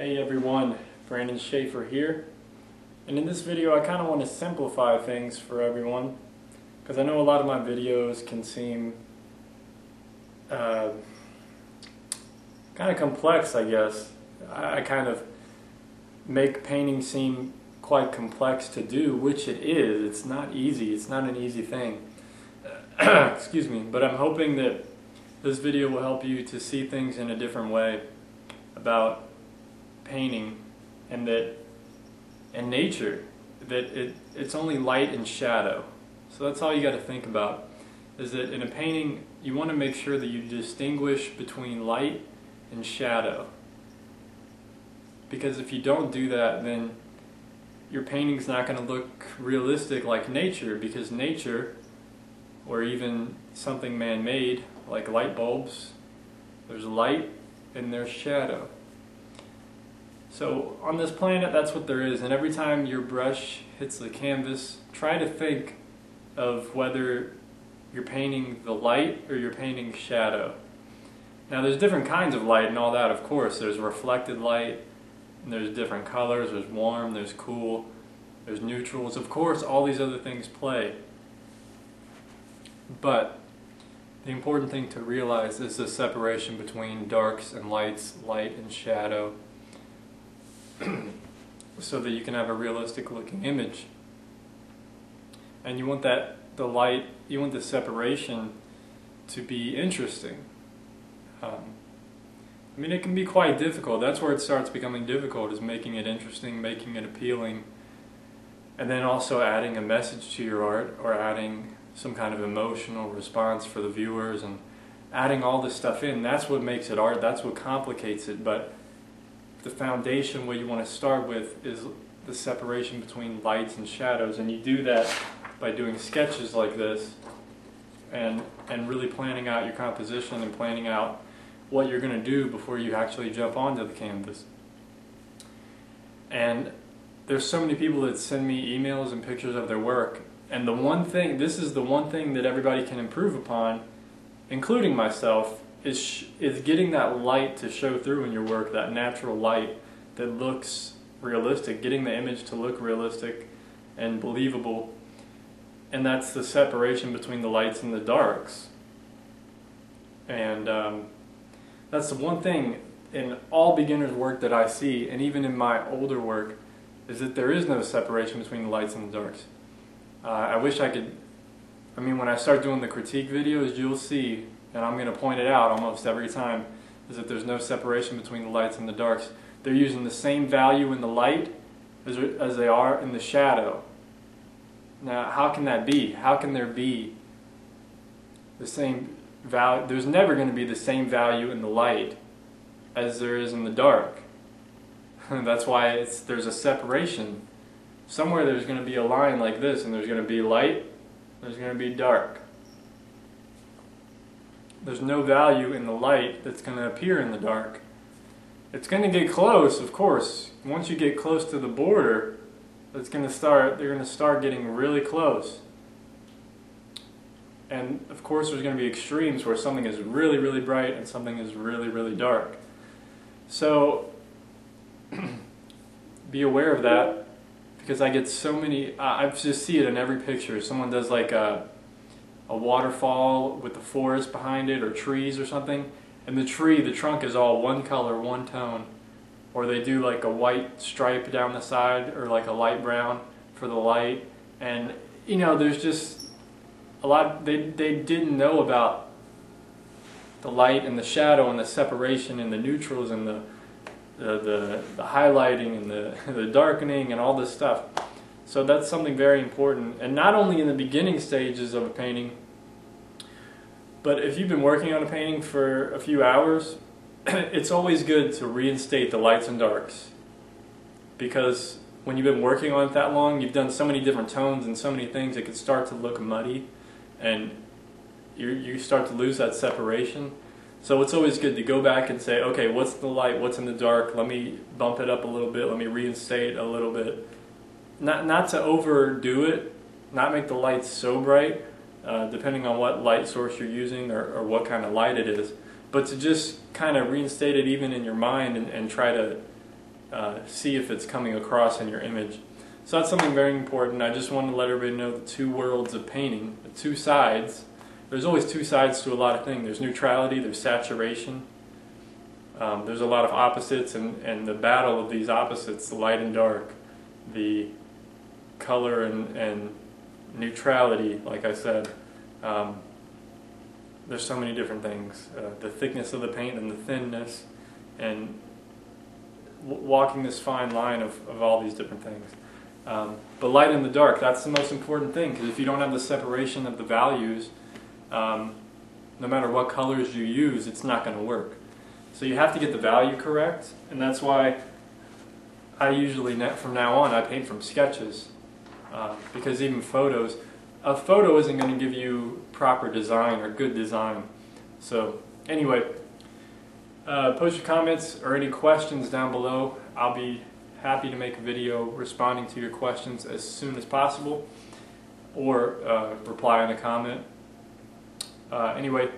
Hey everyone, Brandon Schaefer here, and in this video I kind of want to simplify things for everyone because I know a lot of my videos can seem kind of complex, I guess. I kind of make painting seem quite complex to do, which it is. It's not easy. It's not an easy thing. Excuse me, but I'm hoping that this video will help you to see things in a different way about painting and nature, that it's only light and shadow. So that's all you got to think about, is that in a painting you want to make sure that you distinguish between light and shadow, because if you don't do that, then your painting's not going to look realistic like nature, because nature, or even something man-made like light bulbs, there's light and there's shadow. So on this planet, that's what there is, and every time your brush hits the canvas, try to think of whether you're painting the light or you're painting shadow. Now there's different kinds of light and all that, of course. There's reflected light, and there's different colors, there's warm, there's cool, there's neutrals. Of course, all these other things play. But the important thing to realize is the separation between darks and lights, light and shadow, so that you can have a realistic looking image. And you want you want the separation to be interesting. I mean, it can be quite difficult. That's where it starts becoming difficult, is making it interesting, making it appealing, and then also adding a message to your art, or adding some kind of emotional response for the viewers, and adding all this stuff in. That's what makes it art, that's what complicates it. But the foundation, what you want to start with, is the separation between lights and shadows, and you do that by doing sketches like this, and really planning out your composition and planning out what you're going to do before you actually jump onto the canvas. And there's so many people that send me emails and pictures of their work, and this is the one thing that everybody can improve upon, including myself, is getting that light to show through in your work, that natural light that looks realistic, getting the image to look realistic and believable. And that's the separation between the lights and the darks. And that's the one thing in all beginners' work that I see, and even in my older work, is that there is no separation between the lights and the darks. I wish I could. I mean, when I start doing the critique videos, you'll see, and I'm going to point it out almost every time, is that there's no separation between the lights and the darks. They're using the same value in the light as they are in the shadow. Now, how can that be? How can there be the same value? There's never going to be the same value in the light as there is in the dark. That's why there's a separation. Somewhere there's going to be a line like this, and there's going to be light, there's going to be dark. There's no value in the light that's going to appear in the dark. It's going to get close, of course. Once you get close to the border, they're going to start getting really close. And of course there's going to be extremes where something is really, really bright and something is really, really dark. So be aware of that, because I get so many, I just see it in every picture. Someone does like a waterfall with the forest behind it, or trees or something, and the trunk is all one color, one tone, or they do like a white stripe down the side, or like a light brown for the light. And you know, there's just a lot, they didn't know about the light and the shadow and the separation and the neutrals and the highlighting and the darkening and all this stuff. So that's something very important, and not only in the beginning stages of a painting, but if you've been working on a painting for a few hours, it's always good to reinstate the lights and darks, because when you've been working on it that long, you've done so many different tones and so many things, it could start to look muddy, and you start to lose that separation. So it's always good to go back and say, okay, what's the light, what's in the dark, let me bump it up a little bit, let me reinstate a little bit. Not to overdo it, not make the lights so bright, depending on what light source you're using, or what kind of light it is, but to just kind of reinstate it even in your mind, and try to see if it's coming across in your image. So that's something very important. I just wanted to let everybody know the two worlds of painting, the two sides. There's always two sides to a lot of things. There's neutrality, there's saturation. There's a lot of opposites, and the battle of these opposites, the light and dark, the color and neutrality, like I said. There's so many different things. The thickness of the paint and the thinness, and walking this fine line of all these different things. But light and the dark, that's the most important thing, because if you don't have the separation of the values, no matter what colors you use, it's not going to work. So you have to get the value correct, and that's why I usually, from now on, I paint from sketches, because even photos, a photo isn't going to give you proper design or good design. So anyway, post your comments or any questions down below. I'll be happy to make a video responding to your questions as soon as possible, or reply in a comment. Anyway,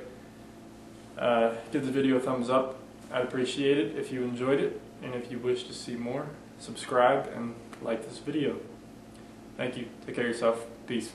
give the video a thumbs up. I'd appreciate it if you enjoyed it, and if you wish to see more, subscribe and like this video. Thank you. Take care of yourself. Peace.